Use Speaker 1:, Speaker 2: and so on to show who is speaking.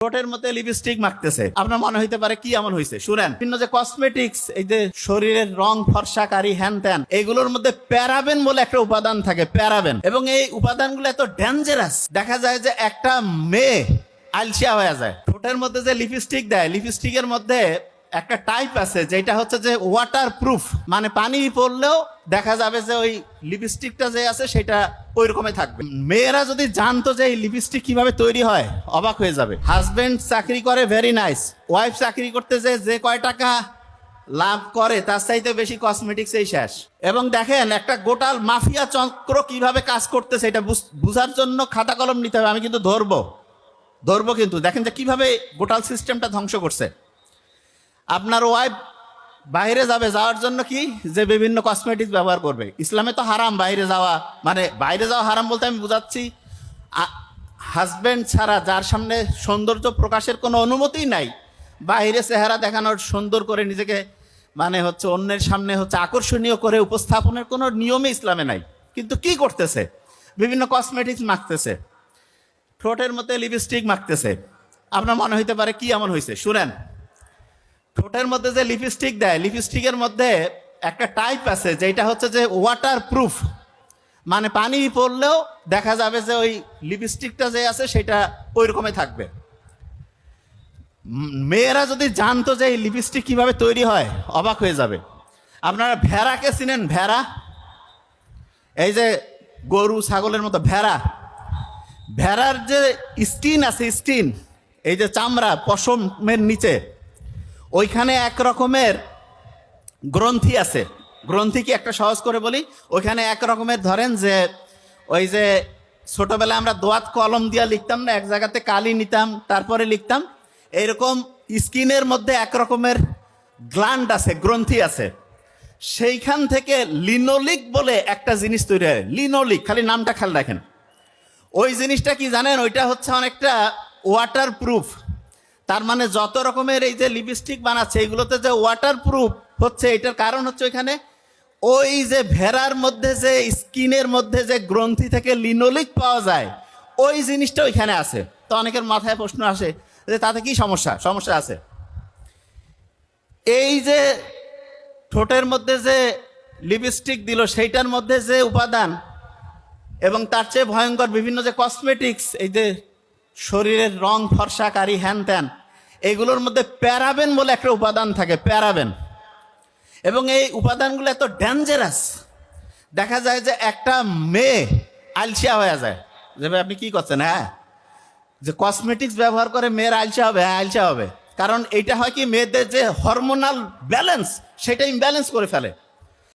Speaker 1: ঠোঁটের মধ্যে লিপস্টিক মাখতেছে, আপনার মনে হইতে পারে কি এমন হয়েছে। শুনেন, বিভিন্ন যে কসমেটিক্স, এই যে শরীরের রং ফর্সাকারী হ্যান ত্যান, এগুলোর মধ্যে প্যারাবেন বলে একটা উপাদান থাকে, প্যারাবেন। এবং এই উপাদানগুলো এত ডেঞ্জারাস, দেখা যায় যে একটা মেয়ে আলসিয়া হয়ে যায়। ঠোঁটের মধ্যে যে লিপস্টিক দেয়, লিপস্টিকের মধ্যে একটা টাইপ আছে যেটা হচ্ছে যে ওয়াটার প্রুফ, মানে পানি পড়লেও দেখা যাবে যে ওই লিপস্টিকটা যে আছে সেটা ওই রকমই থাকবে। মেয়েরা যদি জানতো যে এই লিপস্টিক কিভাবে তৈরি হয়, অবাক হয়ে যাবে। হাজবেন্ড চাকরি করে, ভেরি নাইস। ওয়াইফ চাকরি করতে যে কয় টাকা লাভ করে তার চাইতে বেশি কসমেটিক্স এই শেষ। এবং দেখেন একটা গোটাল মাফিয়া চক্র কিভাবে কাজ করতেছে, এটা বুঝার জন্য খাতা কলম নিতে হবে। আমি কিন্তু ধরবো কিন্তু দেখেন যে কিভাবে গোটাল সিস্টেমটা ধ্বংস করছে। আপনার ওয়াইফ বাইরে যাওয়ার জন্য কি যে বিভিন্ন কসমেটিক্স ব্যবহার করবে। ইসলামে তো হারাম বাইরে যাওয়া, মানে বাইরে যাওয়া হারাম বলতে আমি বুঝাচ্ছি হাজবেন্ড ছাড়া যার সামনে সৌন্দর্য প্রকাশের কোনো অনুমতিই নাই, বাইরে চেহারা দেখানোর, সুন্দর করে নিজেকে মানে হচ্ছে অন্যের সামনে হচ্ছে আকর্ষণীয় করে উপস্থাপনের কোনো নিয়মই ইসলামে নাই। কিন্তু কি করতেছে, বিভিন্ন কসমেটিক্স মাখতেছে, ঠোঁটের মধ্যে লিপস্টিক মাখতেছে। আপনার মনে হইতে পারে কি এমন হয়েছে। শুনেন, ঠোঁটের মধ্যে যে লিপস্টিক দেয়, লিপস্টিকের মধ্যে একটা টাইপ আছে যেটা হচ্ছে যে ওয়াটার প্রুফ, মানে পানি পড়লেও দেখা যাবে যে ওই লিপস্টিকটা যে আছে সেটা ওই রকমই থাকবে। মেয়েরা যদি জানতো যে এই লিপস্টিক কিভাবে তৈরি হয়, অবাক হয়ে যাবে। আপনারা ভেড়াকে চিনেন? ভেড়া, এই যে গরু ছাগলের মতো ভেড়ার যে স্কিন আছে, স্কিন, এই যে চামড়া পশমের নিচে, ওইখানে এক রকমের গ্রন্থি আছে। গ্রন্থি কি একটা সহজ করে বলি, ওইখানে এক রকমের ধরেন যে ওই যে ছোটবেলায় আমরা দোয়াত কলম দিয়া লিখতাম না, এক জায়গাতে কালি নিতাম তারপরে লিখতাম, এইরকম স্কিনের মধ্যে এক রকমের গ্ল্যান্ড আছে, গ্রন্থি আছে। সেইখান থেকে লিনোলিক বলে একটা জিনিস তৈরি হয়। লিনোলিক, খালি নামটা খেয়াল রাখেন। ওই জিনিসটা কি জানেন, ওইটা হচ্ছে অনেকটা ওয়াটার প্রুফ। তার মানে যত রকমের এই যে লিপস্টিক বানাচ্ছে এগুলোতে যে ওয়াটার প্রুফ হচ্ছে, এটার কারণ হচ্ছে ওইখানে ওই যে ভেড়ার মধ্যে যে স্কিনের মধ্যে যে গ্রন্থি থেকে লিনোলিক পাওয়া যায়, ওই জিনিসটা ওইখানে আছে। তো অনেকের মাথায় প্রশ্ন আসে যে তাতে কি সমস্যা আছে। এই যে ঠোঁটের মধ্যে যে লিপস্টিক দিল সেইটার মধ্যে যে উপাদান, এবং তার চেয়ে ভয়ঙ্কর বিভিন্ন যে কসমেটিক্স, এই যে শরীরের রং ফর্সাকারী হ্যান ত্যান, এগুলোর মধ্যে প্যারাবেন বলে একটা উপাদান থাকে, প্যারাবেন। এবং এই উপাদানগুলো এত ডেঞ্জারাস, দেখা যায় যে একটা মেয়ে আলসিয়া হয়ে যায়। যে ভাই আপনি কি করছেন, হ্যাঁ যে কসমেটিক্স ব্যবহার করে মেয়ের আলসিয়া হবে? হ্যাঁ, আলসিয়া হবে। কারণ এইটা হয় কি, মেয়েদের যে হরমোনাল ব্যালেন্স সেটা ইমব্যালেন্স করে ফেলে।